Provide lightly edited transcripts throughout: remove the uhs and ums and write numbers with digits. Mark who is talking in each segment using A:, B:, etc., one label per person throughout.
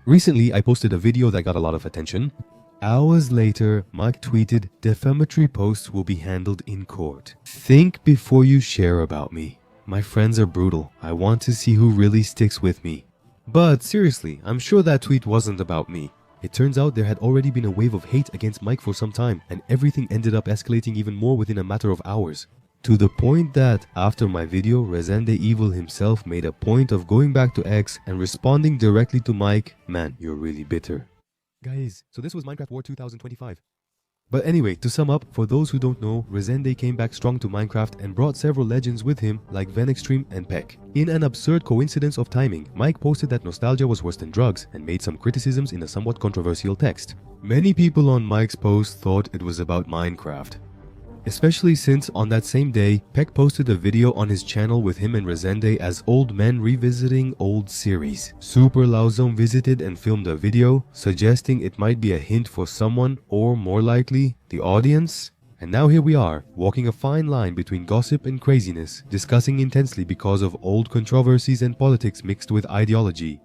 A: Recently, I posted a video that got a lot of attention. Hours later, Mike tweeted, "Defamatory posts will be handled in court. Think before you share about me. My friends are brutal. I want to see who really sticks with me." But seriously, I'm sure that tweet wasn't about me. It turns out there had already been a wave of hate against Mike for some time, and everything ended up escalating even more within a matter of hours. To the point that, after my video, Rezende Evil himself made a point of going back to X and responding directly to Mike, "Man, you're really bitter." Guys, so this was Minecraft War 2025. But anyway, to sum up, for those who don't know, Rezende came back strong to Minecraft and brought several legends with him like Venextreme and Peck. In an absurd coincidence of timing, Mike posted that nostalgia was worse than drugs and made some criticisms in a somewhat controversial text. Many people on Mike's post thought it was about Minecraft, especially since on that same day, Peck posted a video on his channel with him and Rezende as old men revisiting old series. Super Lauzone visited and filmed a video, suggesting it might be a hint for someone, or more likely, the audience. And now here we are, walking a fine line between gossip and craziness, discussing intensely because of old controversies and politics mixed with ideology.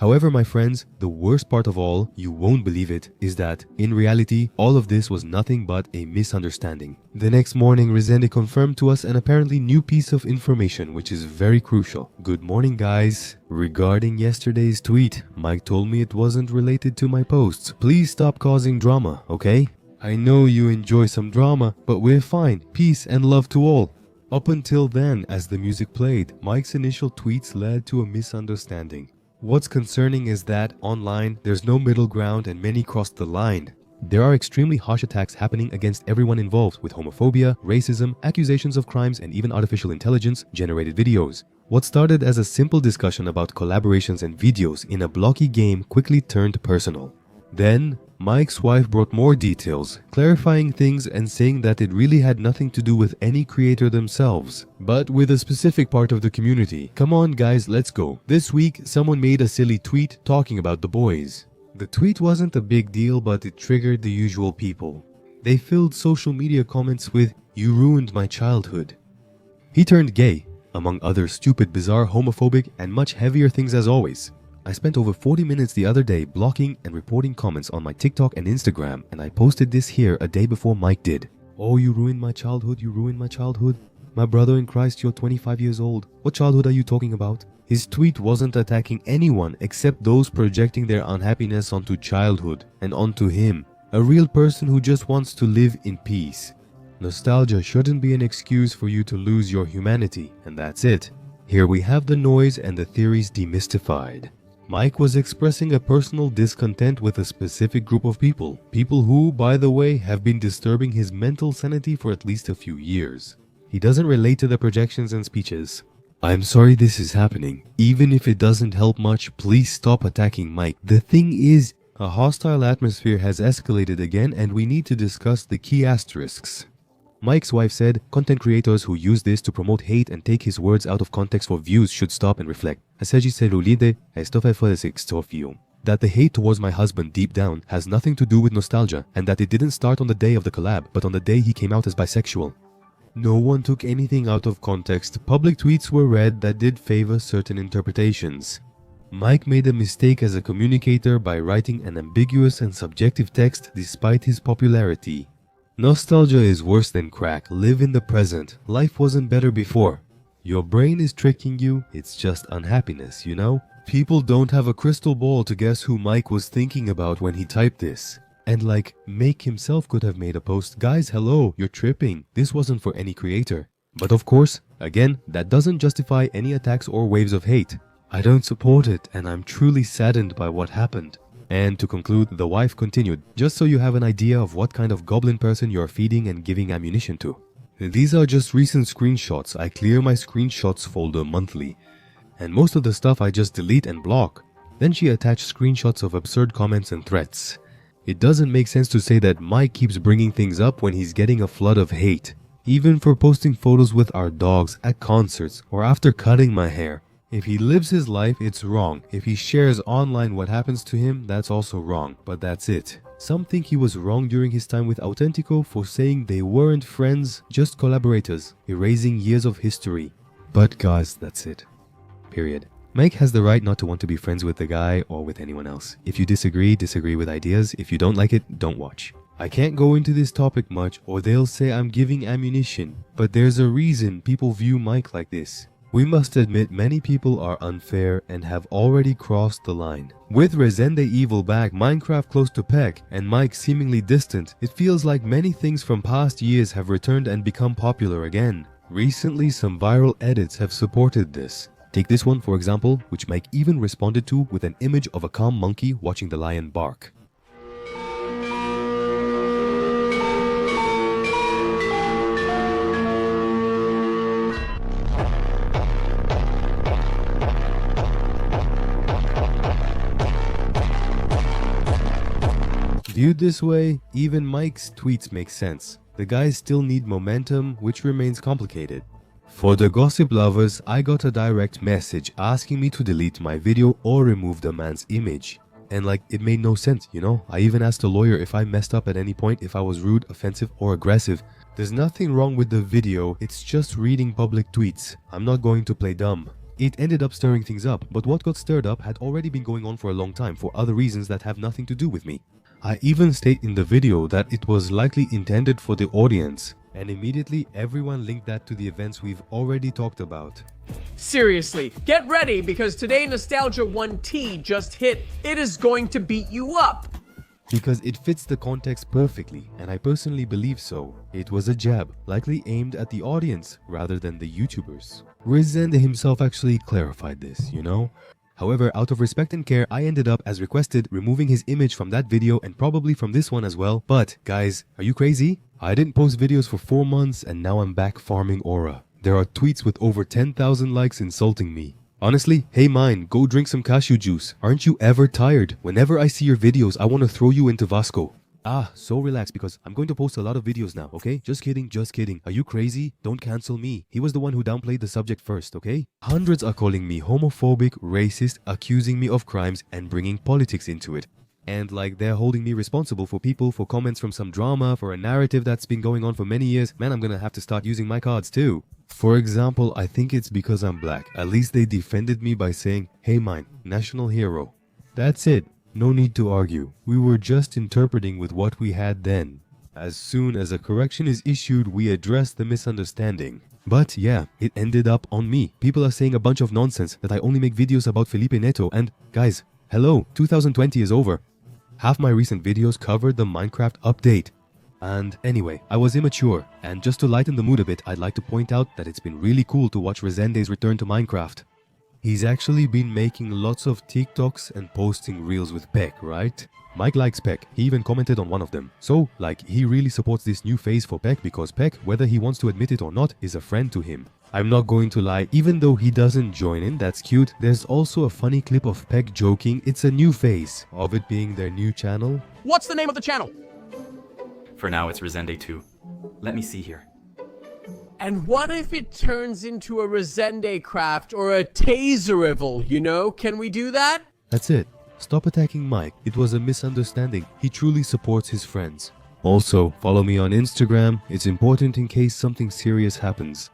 A: However, my friends, the worst part of all, you won't believe it, is that, in reality, all of this was nothing but a misunderstanding. The next morning, Rezende confirmed to us an apparently new piece of information, which is very crucial. "Good morning, guys. Regarding yesterday's tweet, Mike told me it wasn't related to my posts. Please stop causing drama, okay? I know you enjoy some drama, but we're fine. Peace and love to all." Up until then, as the music played, Mike's initial tweets led to a misunderstanding. What's concerning is that, online, there's no middle ground and many crossed the line. There are extremely harsh attacks happening against everyone involved with homophobia, racism, accusations of crimes, and even artificial intelligence-generated videos. What started as a simple discussion about collaborations and videos in a blocky game quickly turned personal. Then, Mike's wife brought more details, clarifying things and saying that it really had nothing to do with any creator themselves, but with a specific part of the community. Come on guys, let's go. This week, someone made a silly tweet talking about the boys. The tweet wasn't a big deal, but it triggered the usual people. They filled social media comments with, "You ruined my childhood." He turned gay, among other stupid, bizarre, homophobic, and much heavier things as always. I spent over 40 minutes the other day blocking and reporting comments on my TikTok and Instagram, and I posted this here a day before Mike did. "Oh, you ruined my childhood, you ruined my childhood. My brother in Christ, you're 25 years old. What childhood are you talking about?" His tweet wasn't attacking anyone except those projecting their unhappiness onto childhood and onto him, a real person who just wants to live in peace. Nostalgia shouldn't be an excuse for you to lose your humanity, and that's it. Here we have the noise and the theories demystified. Mike was expressing a personal discontent with a specific group of people who, by the way, have been disturbing his mental sanity for at least a few years. He doesn't relate to the projections and speeches. "I'm sorry this is happening. Even if it doesn't help much, please stop attacking Mike. The thing is, a hostile atmosphere has escalated again and we need to discuss the key asterisks." Mike's wife said, "Content creators who use this to promote hate and take his words out of context for views should stop and reflect. That the hate towards my husband deep down has nothing to do with nostalgia, and that it didn't start on the day of the collab, but on the day he came out as bisexual." No one took anything out of context. Public tweets were read that did favor certain interpretations. Mike made a mistake as a communicator by writing an ambiguous and subjective text despite his popularity. Nostalgia is worse than crack. Live in the present. Life wasn't better before. Your brain is tricking you. It's just unhappiness, you know? People don't have a crystal ball to guess who Mike was thinking about when he typed this. And like, Make himself could have made a post, "Guys, hello, you're tripping. This wasn't for any creator." But of course, again, that doesn't justify any attacks or waves of hate. I don't support it, and I'm truly saddened by what happened. And to conclude, the wife continued, "Just so you have an idea of what kind of goblin person you're feeding and giving ammunition to. These are just recent screenshots. I clear my screenshots folder monthly. And most of the stuff I just delete and block." Then she attached screenshots of absurd comments and threats. It doesn't make sense to say that Mike keeps bringing things up when he's getting a flood of hate. Even for posting photos with our dogs at concerts or after cutting my hair. If he lives his life, it's wrong. If he shares online what happens to him, that's also wrong. But that's it. Some think he was wrong during his time with Authentico for saying they weren't friends, just collaborators, erasing years of history. But guys, that's it. Period. Mike has the right not to want to be friends with the guy or with anyone else. If you disagree, disagree with ideas. If you don't like it, don't watch. I can't go into this topic much or they'll say I'm giving ammunition, but there's a reason people view Mike like this. We must admit many people are unfair and have already crossed the line. With Rezende evil back, Minecraft close to Peck, and Mike seemingly distant, it feels like many things from past years have returned and become popular again. Recently, some viral edits have supported this. Take this one for example, which Mike even responded to with an image of a calm monkey watching the lion bark. Viewed this way, even Mike's tweets make sense. The guys still need momentum, which remains complicated. For the gossip lovers, I got a direct message asking me to delete my video or remove the man's image. And like, it made no sense, you know? I even asked a lawyer if I messed up at any point, if I was rude, offensive, or aggressive. There's nothing wrong with the video, it's just reading public tweets. I'm not going to play dumb. It ended up stirring things up, but what got stirred up had already been going on for a long time for other reasons that have nothing to do with me. I even state in the video that it was likely intended for the audience, and immediately everyone linked that to the events we've already talked about.
B: Seriously, get ready because today Nostalgia 1T just hit. It is going to beat you up.
A: Because it fits the context perfectly, and I personally believe so. It was a jab, likely aimed at the audience rather than the YouTubers. Rezende himself actually clarified this, you know? However, out of respect and care, I ended up, as requested, removing his image from that video and probably from this one as well. But, guys, are you crazy? I didn't post videos for 4 months and now I'm back farming aura. There are tweets with over 10,000 likes insulting me. Honestly, hey mine, go drink some cashew juice. Aren't you ever tired? Whenever I see your videos, I want to throw you into Vasco. So relax because I'm going to post a lot of videos now, okay? Just kidding, just kidding. Are you crazy? Don't cancel me. He was the one who downplayed the subject first, okay? Hundreds are calling me homophobic, racist, accusing me of crimes and bringing politics into it. And like they're holding me responsible for people, for comments from some drama, for a narrative that's been going on for many years. Man, I'm gonna have to start using my cards too. For example, I think it's because I'm black. At least they defended me by saying, hey mine, national hero. That's it. No need to argue. We were just interpreting with what we had then. As soon as a correction is issued, we address the misunderstanding. But yeah, it ended up on me. People are saying a bunch of nonsense that I only make videos about Felipe Neto and guys, hello, 2020 is over. Half my recent videos covered the Minecraft update. And anyway, I was immature, and just to lighten the mood a bit, I'd like to point out that it's been really cool to watch Rezende's return to Minecraft. He's actually been making lots of TikToks and posting reels with Peck, right? Mike likes Peck, he even commented on one of them. So, like, he really supports this new phase for Peck because Peck, whether he wants to admit it or not, is a friend to him. I'm not going to lie, even though he doesn't join in, that's cute, there's also a funny clip of Peck joking it's a new phase, of it being their new channel.
B: What's the name of the channel?
C: For now, it's Rezende 2. Let me see here.
B: And what if it turns into a Rezende craft or a Taserival, you know? Can we do that?
A: That's it. Stop attacking Mike. It was a misunderstanding. He truly supports his friends. Also, follow me on Instagram. It's important in case something serious happens.